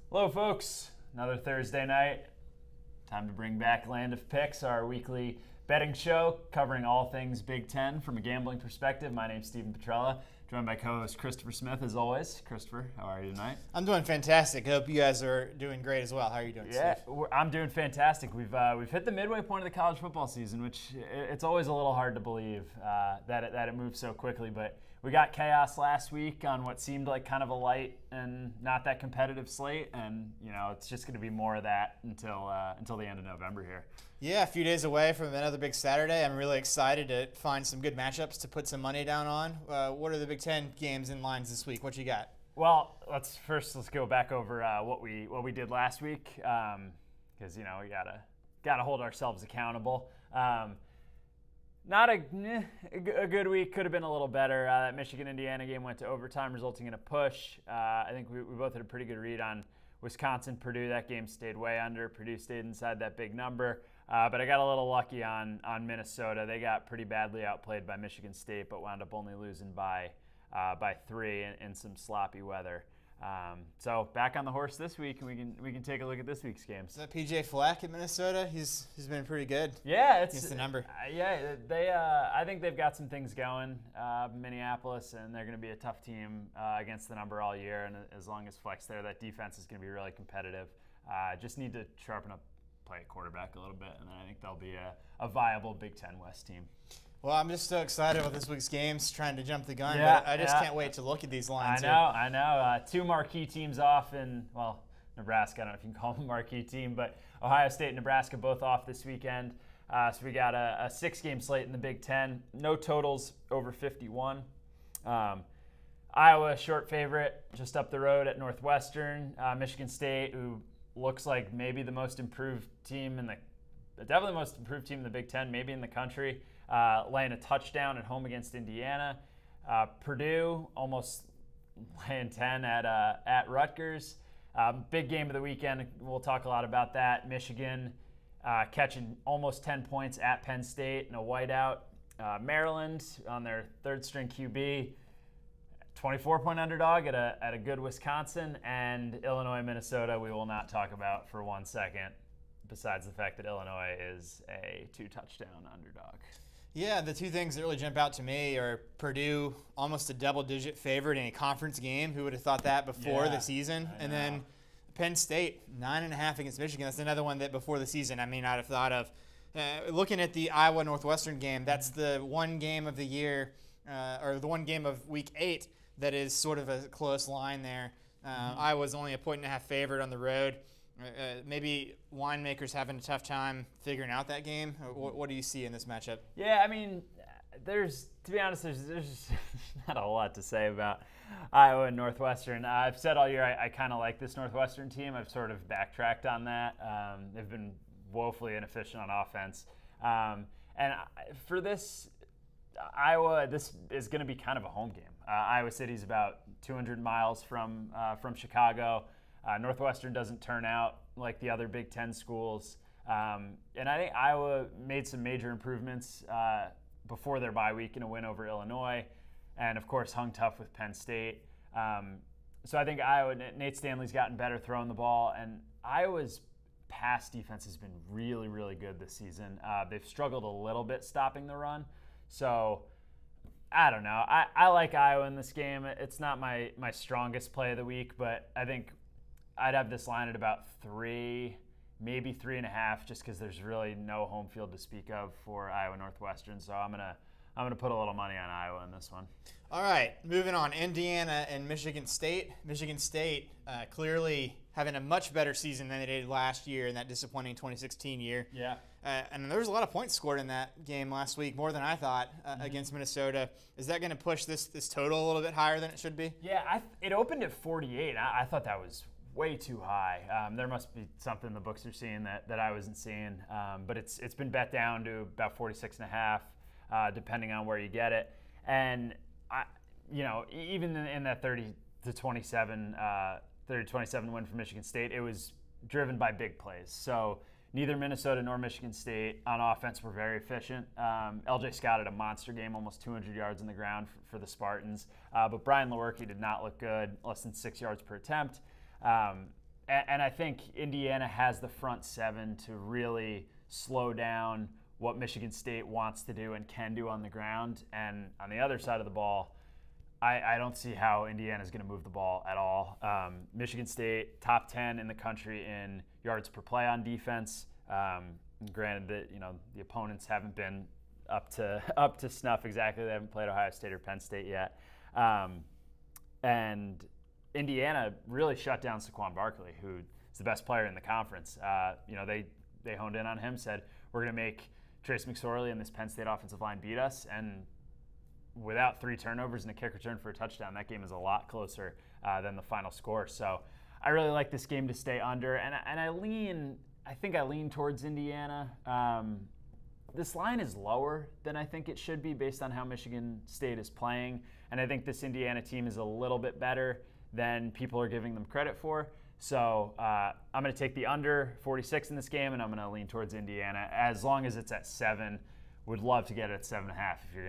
Hello, folks. Another Thursday night. Time to bring back Land of Picks, our weekly betting show covering all things Big Ten from a gambling perspective. My name's Stephen Petrella, joined by co-host Christopher Smith, as always. Christopher, how are you tonight? I'm doing fantastic. I hope you guys are doing great as well. How are you doing, Yeah, Steve? I'm doing fantastic. We've hit the midway point of the college football season, which it's always a little hard to believe that it moves so quickly. But we got chaos last week on what seemed like kind of a light and not that competitive slate, and it's just going to be more of that until the end of November here. Yeah, a few days away from another big Saturday. I'm really excited to find some good matchups to put some money down on. What are the Big Ten games and lines this week? What you got? Well, let's go back over what we did last week, because we gotta hold ourselves accountable. Not a good week. Could have been a little better. That Michigan-Indiana game went to overtime, resulting in a push. I think we both had a pretty good read on Wisconsin-Purdue. That game stayed way under. Purdue stayed inside that big number. But I got a little lucky on Minnesota. They got pretty badly outplayed by Michigan State, but wound up only losing by 3 in some sloppy weather. So back on the horse this week, and we can take a look at this week's games. Is that PJ Fleck in Minnesota? He's been pretty good. Yeah, it's the number. They I think they've got some things going. Minneapolis, and they're going to be a tough team against the number all year. And as long as Fleck's there, that defense is going to be really competitive. Just need to sharpen up play at quarterback a little bit, and then I think they'll be a viable Big Ten West team. Well, I'm just so excited about this week's games, trying to jump the gun, Yeah, but I just can't wait to look at these lines. I know. Two marquee teams off in, Nebraska. I don't know if you can call them a marquee team, but Ohio State and Nebraska both off this weekend. So we got a 6-game slate in the Big Ten. No totals over 51. Iowa, short favorite, just up the road at Northwestern. Michigan State, who looks like maybe the most improved team definitely the most improved team in the Big Ten, maybe in the country. Laying a touchdown at home against Indiana. Purdue almost laying 10 at Rutgers. Big game of the weekend. We'll talk a lot about that. Michigan catching almost 10 points at Penn State in a whiteout. Maryland on their third-string QB, 24-point underdog at a good Wisconsin. And Illinois, Minnesota, we will not talk about for 1 second, besides the fact that Illinois is a 2-touchdown underdog. Yeah, the two things that really jump out to me are Purdue, almost a double-digit favorite in a conference game. Who would have thought that before the season? And then Penn State, 9.5 against Michigan. That's another one that before the season I may not have thought of. Looking at the Iowa-Northwestern game, that's the one game of the year, or the one game of Week 8 that is sort of a close line there. Iowa's only a 1.5 favorite on the road. Maybe winemakers having a tough time figuring out that game. What do you see in this matchup? Yeah, I mean, to be honest, there's not a whole lot to say about Iowa and Northwestern. I've said all year I kind of like this Northwestern team. I've sort of backtracked on that. They've been woefully inefficient on offense. And for this, Iowa, this is going to be kind of a home game. Iowa City's about 200 miles from Chicago. Northwestern doesn't turn out like the other Big Ten schools. And I think Iowa made some major improvements before their bye week in a win over Illinois. And, of course, hung tough with Penn State. So I think Nate Stanley's gotten better throwing the ball. And Iowa's pass defense has been really, really good this season. They've struggled a little bit stopping the run. So I don't know. I like Iowa in this game. It's not my strongest play of the week, but I think I'd have this line at about 3, maybe 3.5, just because there's really no home field to speak of for Iowa Northwestern. So I'm gonna put a little money on Iowa in this one. All right, moving on. Indiana and Michigan State. Michigan State clearly having a much better season than they did last year in that disappointing 2016 year. Yeah. And there was a lot of points scored in that game last week, more than I thought, against Minnesota. Is that going to push this total a little bit higher than it should be? Yeah, it opened at 48. I thought that was way too high. There must be something the books are seeing that I wasn't seeing. But it's been bet down to about 46.5, depending on where you get it. And even in that 30-27 win for Michigan State, it was driven by big plays. So neither Minnesota nor Michigan State on offense were very efficient. LJ Scott had a monster game, almost 200 yards on the ground for the Spartans. But Brian Lewerke did not look good, less than 6 yards per attempt. and I think Indiana has the front seven to really slow down what Michigan State wants to do and can do on the ground. And on the other side of the ball, I don't see how Indiana is going to move the ball at all. Michigan State, top 10 in the country in yards per play on defense. Granted that the opponents haven't been up to snuff exactly. They haven't played Ohio State or Penn State yet. And Indiana really shut down Saquon Barkley, who is the best player in the conference. They honed in on him, said, we're going to make Trace McSorley and this Penn State offensive line beat us. And without 3 turnovers and a kick return for a touchdown, that game is a lot closer than the final score. So I really like this game to stay under. And I think I lean towards Indiana. This line is lower than I think it should be based on how Michigan State is playing. And I think this Indiana team is a little bit better than people are giving them credit for. So I'm going to take the under 46 in this game, and I'm going to lean towards Indiana as long as it's at 7. Would love to get it at 7.5 if you're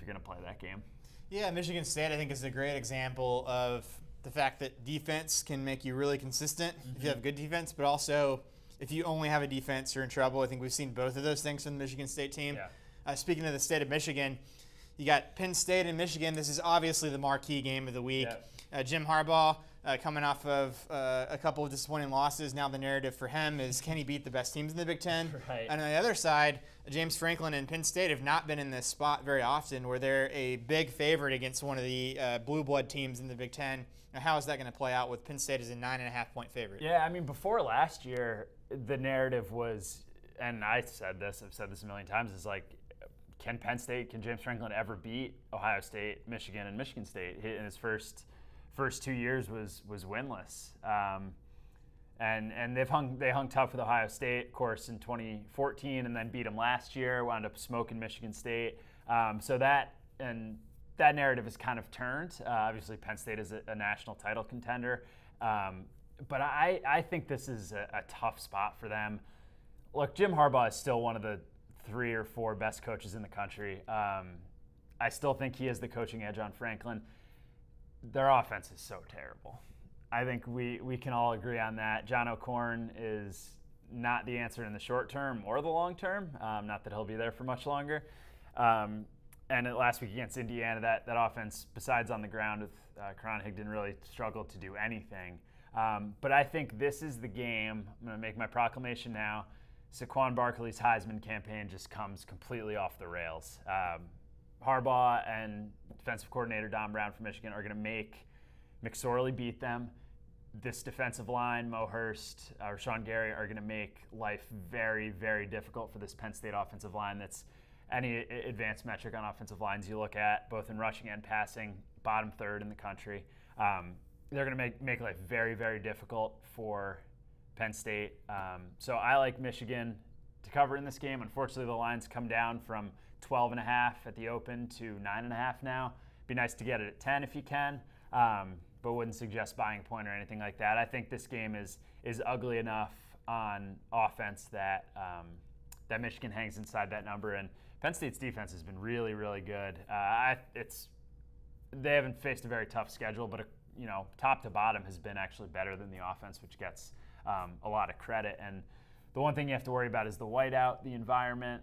gonna play that game. Yeah, Michigan State I think is a great example of the fact that defense can make you really consistent if you have good defense, but also if you only have a defense, you're in trouble. I think we've seen both of those things from the Michigan State team. Yeah. Speaking of the state of Michigan, you got Penn State and Michigan. This is obviously the marquee game of the week. Yeah. Jim Harbaugh coming off of a couple of disappointing losses. Now the narrative for him is, can he beat the best teams in the Big Ten? Right. And on the other side, James Franklin and Penn State have not been in this spot very often where they're a big favorite against one of the blue blood teams in the Big Ten. Now, how is that going to play out with Penn State as a 9.5-point favorite? Yeah, I mean, before last year, the narrative was, and I've said this a million times, is like, can James Franklin ever beat Ohio State, Michigan, and Michigan State? In his first 2 years was winless. And they hung tough with Ohio State, of course, in 2014, and then beat them last year. Wound up smoking Michigan State. So that narrative has kind of turned. Obviously, Penn State is a national title contender, but I think this is a tough spot for them. Look, Jim Harbaugh is still one of the 3 or 4 best coaches in the country. I still think he has the coaching edge on Franklin. Their offense is so terrible. I think we can all agree on that. John O'Korn is not the answer in the short term or the long term. Not that he'll be there for much longer. And last week against Indiana, that offense, besides on the ground with Karan Higdon, really struggled to do anything. But I think this is the game. I'm going to make my proclamation now. Saquon Barkley's Heisman campaign just comes completely off the rails. Harbaugh and defensive coordinator Don Brown from Michigan are going to make McSorley beat them. This defensive line, Mo Hurst, Rashawn Gary, are going to make life very, very difficult for this Penn State offensive line. That's any advanced metric on offensive lines you look at, both in rushing and passing, bottom 3rd in the country. They're going to make life very, very difficult for Penn State. So I like Michigan to cover in this game. Unfortunately, the line's come down from 12.5 at the open to 9.5 now. Be nice to get it at 10 if you can, but wouldn't suggest buying a point or anything like that. I think this game is ugly enough on offense that that Michigan hangs inside that number. And Penn State's defense has been really, really good. They haven't faced a very tough schedule, but top to bottom has been actually better than the offense, which gets a lot of credit. And the one thing you have to worry about is the whiteout, the environment.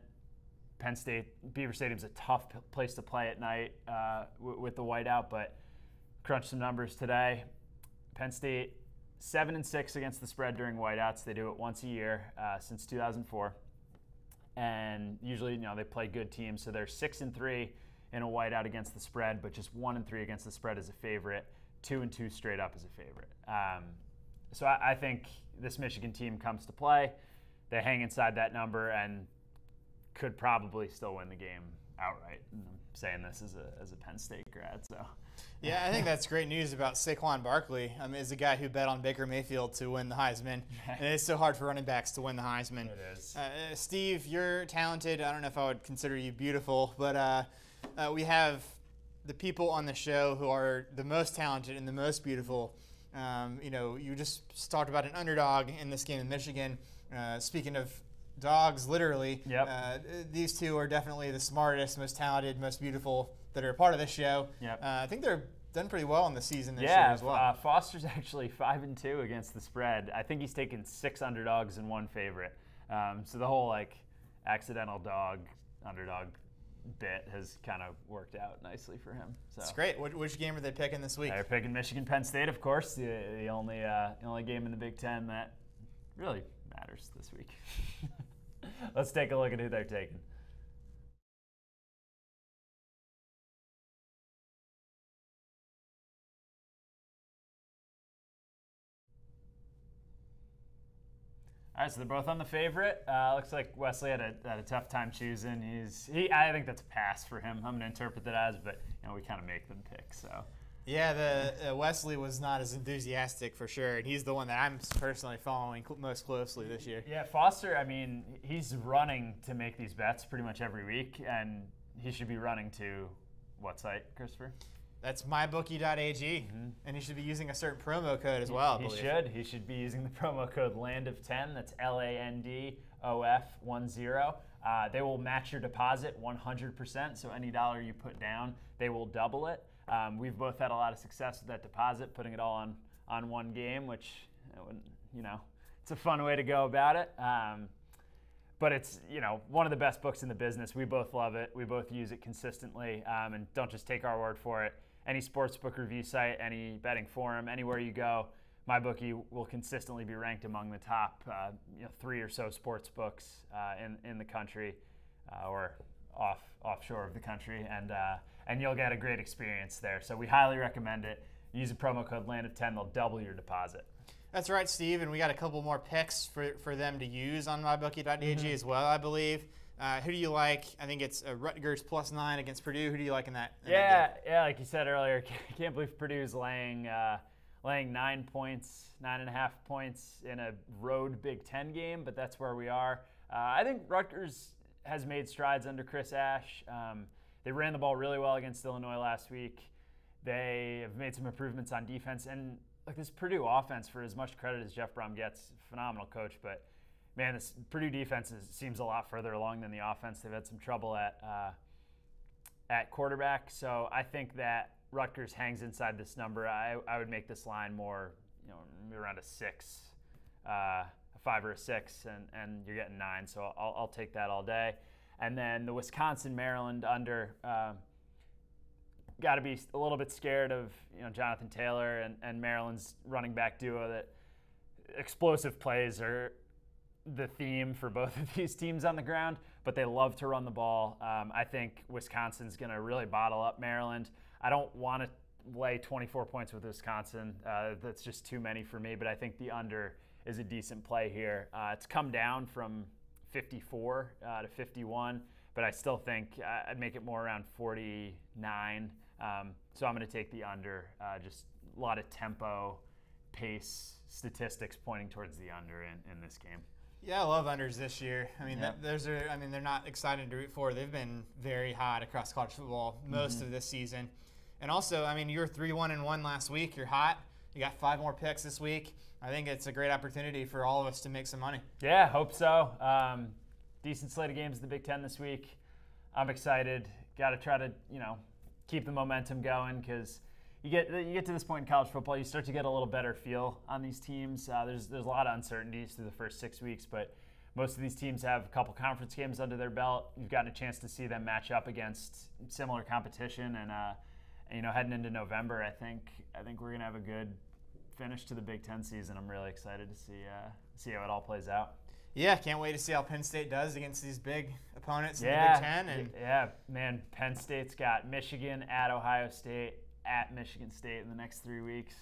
Penn State, Beaver Stadium's a tough place to play at night with the whiteout, but crunch some numbers today. Penn State 7-6 against the spread during whiteouts. They do it once a year since 2004, and usually they play good teams. So they're 6-3 in a whiteout against the spread, but just 1-3 against the spread as a favorite. 2-2 straight up as a favorite. So I think this Michigan team comes to play. They hang inside that number and could probably still win the game outright. And I'm saying this as a Penn State grad, so. Yeah, I think that's great news about Saquon Barkley. As a guy who bet on Baker Mayfield to win the Heisman, and it's so hard for running backs to win the Heisman. It is. Steve, you're talented. I don't know if I would consider you beautiful, but we have the people on the show who are the most talented and the most beautiful. You just talked about an underdog in this game in Michigan. Speaking of dogs, literally, yep. These two are definitely the smartest, most talented, most beautiful that are a part of this show. Yep. I think they're done pretty well in the season this year as well. Yeah, Foster's actually 5-2 against the spread. I think he's taken 6 underdogs and 1 favorite. So the whole accidental underdog bit has kind of worked out nicely for him. So it's great. Which game are they picking this week? They're picking Michigan-Penn State, of course, the only game in the Big Ten that really matters this week. Let's take a look at who they're taking. All right, so they're both on the favorite. Looks like Wesley had a tough time choosing. I think that's a pass for him. I'm going to interpret that as, but we kind of make them pick. So yeah, the Wesley was not as enthusiastic for sure, and he's the one that I'm personally following most closely this year. Yeah, Foster. I mean, he's running to make these bets pretty much every week, and he should be running to what site, Christopher? That's mybookie.ag, and he should be using a certain promo code as well. He should. He should be using the promo code LANDOF10. That's LANDOF10. They will match your deposit 100%. So any dollar you put down, they will double it. We've both had a lot of success with that deposit, putting it all on one game, which it's a fun way to go about it. But it's one of the best books in the business. We both love it. We both use it consistently, and don't just take our word for it. Any sportsbook review site, any betting forum, anywhere you go, MyBookie will consistently be ranked among the top 3 or so sports books in the country or offshore of the country, and you'll get a great experience there. So we highly recommend it. Use the promo code LANDOF10; they'll double your deposit. That's right, Steve, and we got a couple more picks for them to use on mybookie.ag as well, I believe. Who do you like? I think it's Rutgers +9 against Purdue. Who do you like in that? Yeah, like you said earlier, I can't believe Purdue's laying 9 points, 9.5 points in a road Big Ten game, but that's where we are. I think Rutgers has made strides under Chris Ash. They ran the ball really well against Illinois last week. They have made some improvements on defense, and this Purdue offense, for as much credit as Jeff Brom gets, phenomenal coach, but man, this Purdue defense seems a lot further along than the offense. They've had some trouble at quarterback, so I think that Rutgers hangs inside this number. I would make this line more, around a 6, a 5 or a 6, and you're getting 9. So I'll take that all day. And then the Wisconsin-Maryland under. Got to be a little bit scared of Jonathan Taylor and Maryland's running back duo. That explosive plays are the theme for both of these teams on the ground, but they love to run the ball. I think Wisconsin's going to really bottle up Maryland. I don't want to lay 24 points with Wisconsin. That's just too many for me, but I think the under is a decent play here. It's come down from 54 to 51, but I still think I'd make it more around 49. So I'm going to take the under. Just a lot of tempo, pace, statistics pointing towards the under in this game. Yeah, I love unders this year. I mean, Yep. they're not exciting to root for. They've been very hot across college football most of this season. And also, I mean, you were 3-1-1 last week. You're hot. You got 5 more picks this week. I think it's a great opportunity for all of us to make some money. Yeah, hope so. Decent slate of games in the Big Ten this week. I'm excited. Got to try to, keep the momentum going because you get to this point in college football, you start to get a little better feel on these teams. There's a lot of uncertainties through the first 6 weeks, but most of these teams have a couple conference games under their belt. You've gotten a chance to see them match up against similar competition, and heading into November, I think we're gonna have a good finish to the Big Ten season. I'm really excited to see how it all plays out. Yeah, can't wait to see how Penn State does against these big opponents in the Big Ten. And man, Penn State's got Michigan, at Ohio State, at Michigan State in the next 3 weeks.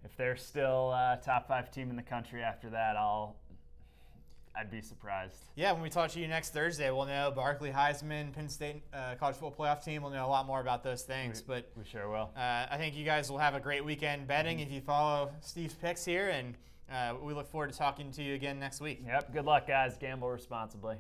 If they're still top 5 team in the country after that, I'd be surprised. Yeah, when we talk to you next Thursday, we'll know Barkley, Heisman, Penn State college football playoff team. We'll know a lot more about those things. But we sure will. I think you guys will have a great weekend betting if you follow Steve's picks here, and we look forward to talking to you again next week. Yep. Good luck, guys. Gamble responsibly.